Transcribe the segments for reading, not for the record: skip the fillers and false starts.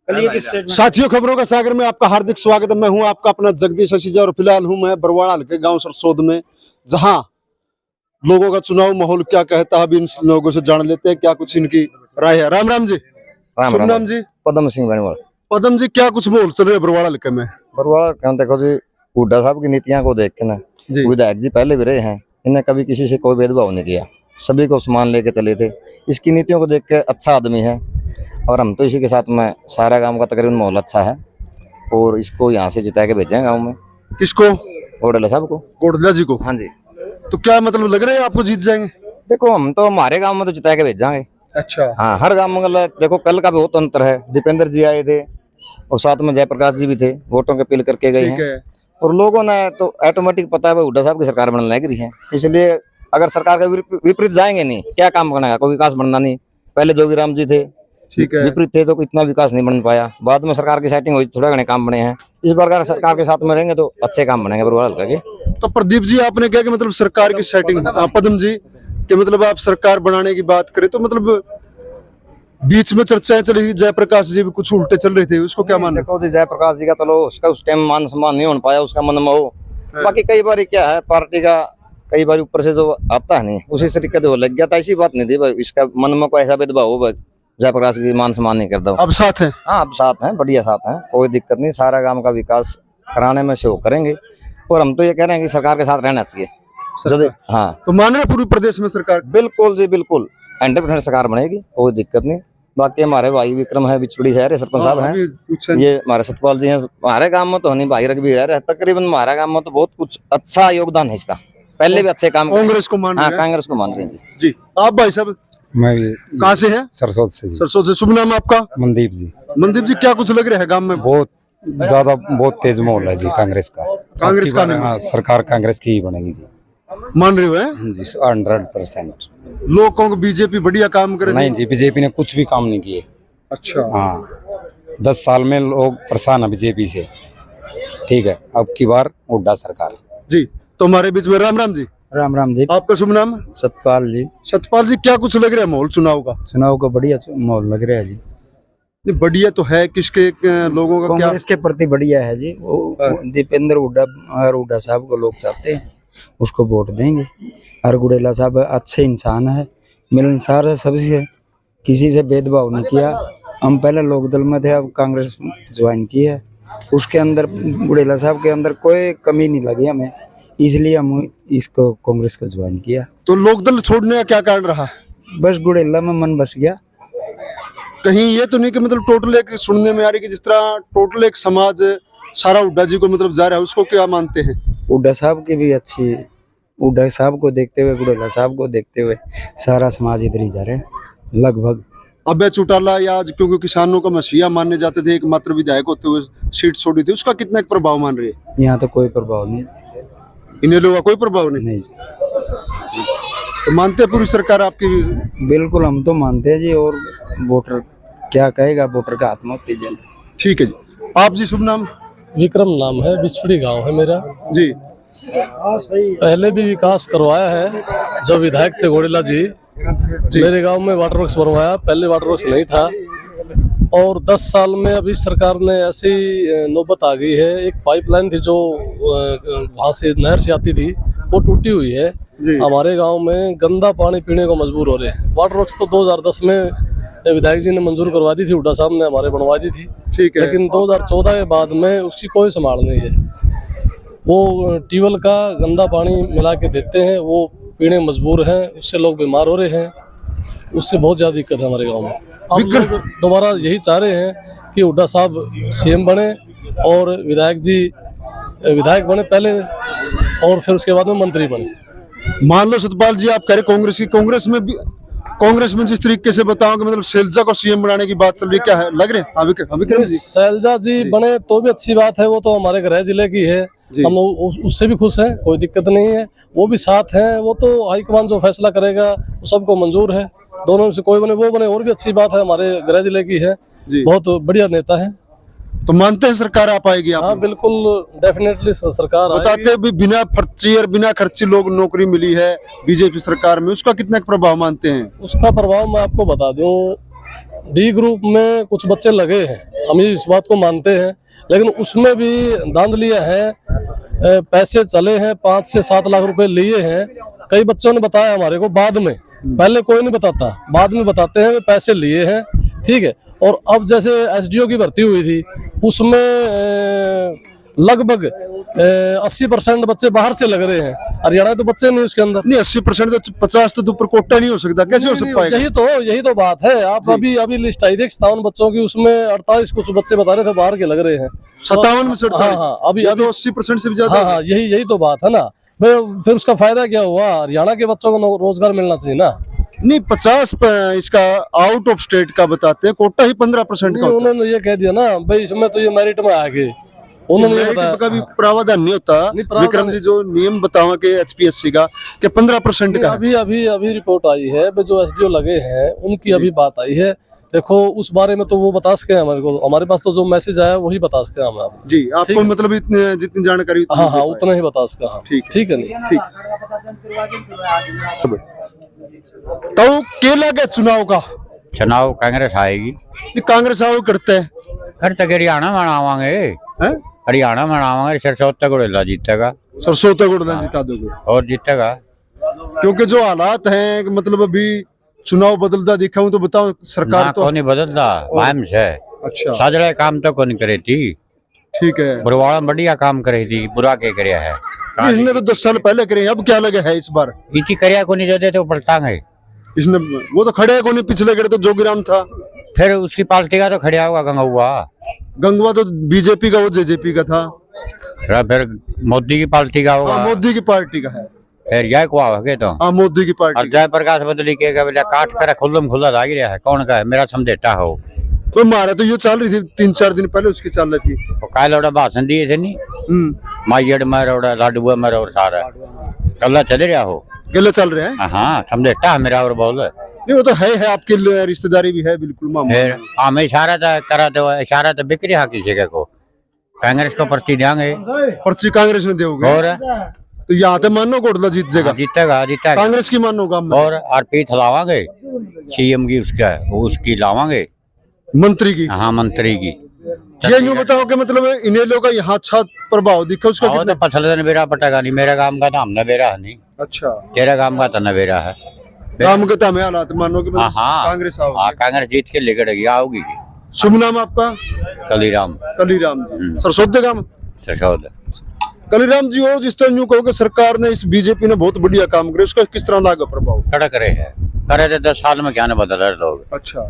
साथियों, खबरों का सागर में आपका हार्दिक स्वागत है। मैं हूं आपका अपना जगदीश अशीजा और फिलहाल हूं मैं बरवाड़ा हल्के गांव सरसोद में, जहां लोगों का चुनाव माहौल क्या कहता है। अभी इन लोगों से जान लेते हैं क्या कुछ इनकी राय है। राम राम जी। शुभ नाम जी? पदम सिंह बेनीवाल। पदम जी, क्या कुछ माहौल चल रहा है बरवाड़ा हल्के में? बरवाड़ा देखो जी, हुड्डा साहब की नीतियां को देख के ना, विधायक जी पहले भी रहे हैं, इन्हें कभी किसी से कोई भेदभाव नहीं किया, सभी को समान लेके चले थे। इसकी नीतियों को देख के अच्छा आदमी है और हम तो इसी के साथ में सारा गांव का तकरीबन माहौल अच्छा है और इसको यहाँ से जिता के भेजें गांव में। किसको? गोडला साहब को। गोडला जी को? हाँ जी। तो क्या मतलब लग रहा है आपको जीत जाएंगे? देखो, हम तो हमारे गाँव में तो जिता के भेजांगे। अच्छा। हाँ, हर गाँव में देखो कल का बहुत अंतर है। दीपेंद्र जी आए थे और साथ में जयप्रकाश जी भी थे, वोटों के अपील करके गए हैं और लोगों ने तो ऑटोमेटिक पता है हुड्डा साहब की सरकार बनने लग रही है। इसलिए अगर सरकार के विपरीत जाएंगे नहीं, क्या काम बनेगा? कोई विकास बनना नहीं। पहले जोगीराम जी थे, ठीक है, विपरीत थे तो इतना विकास नहीं बन पाया। बाद में सरकार की सेटिंग हुई, थोड़ा घने काम बने हैं। इस बार अगर सरकार के साथ में रहेंगे तो अच्छे काम बनेंगे बरवाड़ा हल्का के। तो प्रदीप जी, आपने क्या कि मतलब सरकार की सेटिंग, पदम जी कि मतलब आप सरकार बनाने की बात करें तो मतलब बीच में चर्चाएं चली, जयप्रकाश जी भी कुछ उल्टे चल रहे थे, उसको क्या मानना? देखो जी, जयप्रकाश जी का तो उसका उस टाइम मान सम्मान नहीं हो पाया, उसका मन में हो। बाकी कई बार क्या है, पार्टी का कई बार ऊपर से जो आता है नहीं, उसी तरीके से वो लग गया था। ऐसी बात नहीं थी भाई, इसका मन में कोई ऐसा भेदभाव हो, जयप्रकाश की मान सम्मान नहीं करता। अब साथ है? हाँ, अब साथ हैं, बढ़िया साथ हैं, कोई दिक्कत नहीं। सारा गांव का विकास कराने में सहयोग करेंगे और हम तो ये कह रहे हैं कि सरकार के साथ रहना चाहिए। हाँ, तो मान रहे पूरे प्रदेश में सरकार? बिल्कुल जी, बिल्कुल 100% सरकार बनेगी, कोई दिक्कत नहीं। बाकी हमारे भाई विक्रम है, बिचपड़ी शहर है, सरपंच साहब हैं, ये हमारे सतपाल जी हैं। हमारे गांव में तो नहीं, भाई रघबीर है, तकरीबन हमारा गांव में तो बहुत कुछ अच्छा योगदान है इसका। पहले भी अच्छे काम। कांग्रेस को मान रहे हैं? कांग्रेस को मान रहे हैं जी। आप भाई साहब? मैं कहाँ से हैं? सरसोद से। सरसोद से। शुभ नाम आपका? मनदीप जी। मनदीप जी, क्या कुछ लग रहा है गांव में? बहुत ज्यादा, बहुत तेज माहौल है जी कांग्रेस का। कांग्रेस का? हाँ, सरकार कांग्रेस की ही बनेगी जी। मान रहे हो? हैं जी 100%। लोग कहोगे बीजेपी बढ़िया काम करे? नहीं जी, बीजेपी ने कुछ भी काम नहीं किए। अच्छा। हाँ, 10 साल में लोग परेशान है बीजेपी से। ठीक है, अब की बार हुड्डा सरकार जी। तो हमारे बीच में राम राम जी। राम राम जी। आपका शुभ नाम? सतपाल जी। सतपाल जी, क्या कुछ लग रहा है माहौल चुनाव का? चुनाव का बढ़िया माहौल लग रहा है जी। बढ़िया तो है, किसके लोगों का? कांग्रेस के प्रति बढ़िया है जी। वो दीपेंद्र हुड्डा साहब को लोग चाहते हैं, उसको वोट देंगे। और गुड़ेला साहब अच्छे इंसान है, मिलनसार है, सबसे किसी से भेदभाव नहीं किया। हम पहले लोकदल में थे, अब कांग्रेस ज्वाइन की है। उसके अंदर गुड़ेला साहब के अंदर कोई कमी नहीं लगी हमें, इसलिए हम इसको कांग्रेस को ज्वाइन किया। तो लोकदल छोड़ने का क्या कारण रहा? बस गुड़ेला में मन बस गया। कहीं ये तो नहीं कि मतलब टोटल एक सुनने में आ रही कि जिस तरह टोटल एक समाज सारा हुड्डा जी को मतलब जा रहा है, उसको क्या मानते हैं? हुड्डा साहब की भी अच्छी, हुड्डा साहब को देखते हुए, गुड़ेला साहब को देखते हुए सारा समाज इधर ही जा रहे हैं लगभग। अभय चौटाला या आज क्योंकि किसानों का मसीहा मानने जाते थे, एकमात्र विधायक होते हुए सीट छोड़ी थी, उसका कितना प्रभाव मान रहे हैं? यहाँ तो कोई प्रभाव नहीं, इन्हें लोगों का कोई प्रभाव नहीं। तो मानते हैं पूरी सरकार आपकी? बिल्कुल, हम तो मानते हैं जी। और वोटर क्या कहेगा, वोटर का हाथ में होती है। ठीक है जी। आप जी? शुभ नाम? विक्रम नाम है, बिचपड़ी गांव है मेरा जी। पहले भी विकास करवाया है, जो विधायक थे गोडेला जी मेरे गांव में वाटर वर्क्स बनवाया। पहले वाटर वर्क्स नहीं था और 10 साल में अभी सरकार ने ऐसी नौबत आ गई है। एक पाइपलाइन थी जो वहाँ से नहर से आती थी, वो टूटी हुई है। हमारे गांव में गंदा पानी पीने को मजबूर हो रहे हैं। वाटर वर्क्स तो 2010 में विधायक जी ने मंजूर करवा दी थी, हुड्डा साहब ने हमारे बनवा दी थी। ठीक है। लेकिन 2014 के बाद में उसकी कोई संभाल नहीं है। वो ट्यूबवेल का गंदा पानी मिला के देते हैं, वो पीने मजबूर हैं, उससे लोग बीमार हो रहे हैं। उससे बहुत ज़्यादा दिक्कत है हमारे गांव में। हम लोग दोबारा यही चाह रहे हैं कि हुड्डा साहब सीएम बने और विधायक जी विधायक बने पहले और फिर उसके बाद में मंत्री बने। मान लो सतपाल जी, आप कह रहे कांग्रेस में जिस तरीके से बताओ कि मतलब शैलजा को सीएम बनाने की बात चल रही, क्या है लग रहे हैं? शैलजा जी बने तो भी अच्छी बात है, वो तो हमारे गृह जिले की है, हम उससे भी खुश हैं, कोई दिक्कत नहीं है। वो भी साथ हैं, वो तो हाईकमान जो फैसला करेगा वो सबको मंजूर है। दोनों में से कोई बने, वो बने और भी अच्छी बात है, हमारे गृह जिले की है, बहुत बढ़िया नेता है। तो मानते हैं सरकार आ पाएगी? आप? हाँ बिल्कुल, डेफिनेटली सरकार बताते भी बिना पर्ची और बिना खर्ची लोग नौकरी मिली है बीजेपी सरकार में, उसका कितना प्रभाव मानते हैं? उसका प्रभाव मैं आपको बता दूं, डी ग्रुप में कुछ बच्चे लगे हैं, हम इस बात को मानते हैं, लेकिन उसमें भी धांधलियां हैं, पैसे चले हैं, 5 से 7 लाख रुपए लिए हैं। कई बच्चों ने बताया हमारे को बाद में, पहले कोई नहीं बताता, बाद में बताते हैं वे पैसे लिए हैं, ठीक है। और अब जैसे एसडीओ की भर्ती हुई थी उसमें लगभग 80% बच्चे बाहर से लग रहे हैं, हरियाणा तो बच्चे नहीं उसके अंदर। नहीं 80% तो 50 तो ऊपर कोटा नहीं हो सकता, कैसे हो सकता है? यही तो बात है। आप अभी लिस्ट आई थी 57 बच्चों की, उसमें 48 कुछ बच्चे बता रहे थे बाहर के लग रहे हैं। 57 में से 48? हाँ, अभी तो 80% से भी ज्यादा। हाँ, यही तो बात है ना भाई। फिर उसका फायदा क्या हुआ? हरियाणा के बच्चों को रोजगार मिलना चाहिए ना। नहीं 50 इसका आउट ऑफ स्टेट का बताते हैं, कोटा ही 15% का। उन्होंने ये कह दिया ना भाई, इसमें तो ये मेरिट में आ गए, उन्होंने ये बताया। का भी प्रावधान नहीं होता विक्रम जी, जो नियम बतावा के एचपीएससी का कि 15% का। अभी रिपोर्ट आई है, जो एसडीओ लगे हैं उनकी अभी बात आई है। देखो उस बारे में तो वो बता सके हमारे को, हमारे पास तो जो मैसेज आया वही बता सके हम आपको। जी आपको मतलब इतने जितनी जानकारी हाँ उतना ही बता सका हम। ठीक है नहीं ठीक। तो केला के चुनाव का चुनाव कांग्रेस आएगी। कांग्रेस आओ करते हैं हरियाणा मनावांगे, हरियाणा मनावांगे। सरसोत्ता गुड़ेला जीतेगा, सरसोत्ता गुड़ेला जिता दोगे और जीतेगा। क्योंकि जो हालात हैं मतलब अभी चुनाव बदलता दिखा हूँ तो बताओ, सरकार तो नहीं बदलता वहम से। अच्छा साजड़ा काम तो कौन करे थी, ठीक है। बरवाड़ा बढ़िया काम करे थी, बुरा के करया है। इसने तो 10 साल पहले करे, अब क्या लगे है इस बार? इसी करया को नहीं देते तो पलटांगे। इसने वो तो खड़े को नहीं, पिछले गड़े तो जोगीराम था, फिर उसकी पार्टी का तो खड़ा होगा गंगवा तो बीजेपी का, वो जेजेपी का था। फिर मोदी की पार्टी का होगा, मोदी की पार्टी का है। फिर जय को आगे तो मोदी की पार्टी। और जयप्रकाश बदली के काट कर खुल्लम खुल्ला लाग रहा है। कौन का है? मेरा समझेटा हो तो मारा तो ये चल रही थी 3-4 दिन पहले उसकी चल रही थी। काल ओड़ा भाषण दिए थे नहीं, माइयड़ मर ओड़ा लाडुआ मर और सारा कल्ला चले रहा हो, गले चल रहे हैं। हाँ समझेटा है मेरा और बोल। नहीं वो तो है आपकी रिश्तेदारी भी है बिल्कुल मामा। फिर हमें इशारा तो करा दो, इशारा तो बिक रहा किसी को। कांग्रेस को पर्ची देंगे, पर्ची कांग्रेस ने दोगे। और तो यहाँ तो मानो कोटला जीत जाएगा, जीतेगा कांग्रेस की मानो काम। और आरपी लावांगे सीएम की, उसकी लावांगे मंत्री की। हाँ मंत्री की। ये यूँ बताओ कि मतलब इन्हें लोग का यहाँ अच्छा प्रभाव दिखा उसका कितना? पछल बेरा पटेगा नहीं, मेरा काम का तो हम नवेरा है नहीं। अच्छा तेरा काम का तो नवेरा है। काम के तो हालात मानो कि कांग्रेस आओगी। हाँ कांग्रेस जीत के लेकर आओगी। शुभ नाम आपका? कलीराम। कलीराम जी, सरसोदे गांव सरसोद। कलीराम जी हो, जिस तरह यूँ कहो कि सरकार ने इस बीजेपी ने बहुत बढ़िया काम करे, उसका किस तरह लगा प्रभाव? कड़ा करे है, करे थे 10 साल में क्या न बदल रहे लोग। अच्छा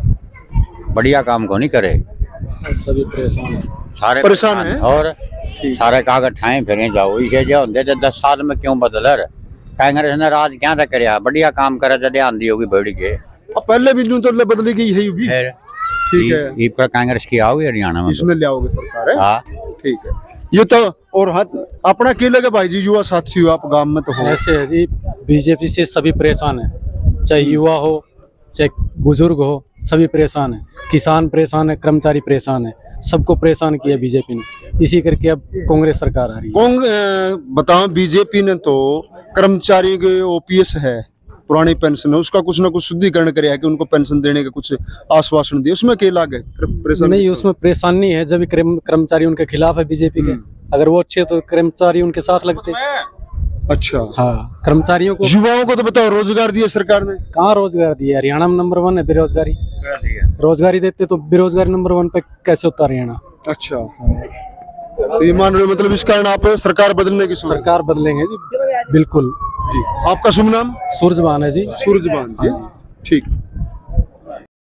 बढ़िया काम को नहीं करे, सभी परेशान है, सारे परेशान है। और सारे कागज ठाए फिर जाओ, इसे जो होंगे तो 10 साल में क्यों बदल रहे? कांग्रेस ने राज क्या तक करे, बढ़िया काम करे तो ध्यान दी होगी बढ़ के। पहले भी यूँ तो बदली गई है भी। ठीक है, ये पर कांग्रेस की आओगी हरियाणा में, इसमें ले आओगे सरकार है। हाँ ठीक है। ये तो और अपना क्या लगे भाई जी, युवा साथी हो आप गांव में तो हो। ऐसे है जी, बीजेपी से सभी परेशान है, चाहे युवा हो चाहे बुजुर्ग हो, सभी परेशान है। किसान परेशान है, कर्मचारी परेशान है, सबको परेशान किया बीजेपी ने, इसी करके अब कांग्रेस सरकार आ रही है। बताओ बीजेपी ने तो कर्मचारी के ओपीएस है, पुरानी पेंशन है, उसका कुछ ना कुछ शुद्धिकरण करे है कि उनको पेंशन देने का कुछ आश्वासन दिए, उसमें क्या लागे? नहीं उसमें परेशानी है, जब कर्मचारी उनके खिलाफ है बीजेपी के, अगर वो अच्छे तो कर्मचारी उनके साथ लगते। अच्छा हाँ, कर्मचारियों को, युवाओं को तो बताओ रोजगार दिया सरकार ने? कहाँ रोजगार दिया? हरियाणा में नंबर 1 है बेरोजगारी। रोजगारी देते तो बेरोजगारी नंबर 1 पे कैसे होता हरियाणा? अच्छा तो ये मान रहे हो मतलब इस कारण आप सरकार बदलने की सरकार बदलेंगे जी, बिल्कुल जी। आपका शुभ नाम? सूरजबान है जी। सूरजबान जी, ठीक।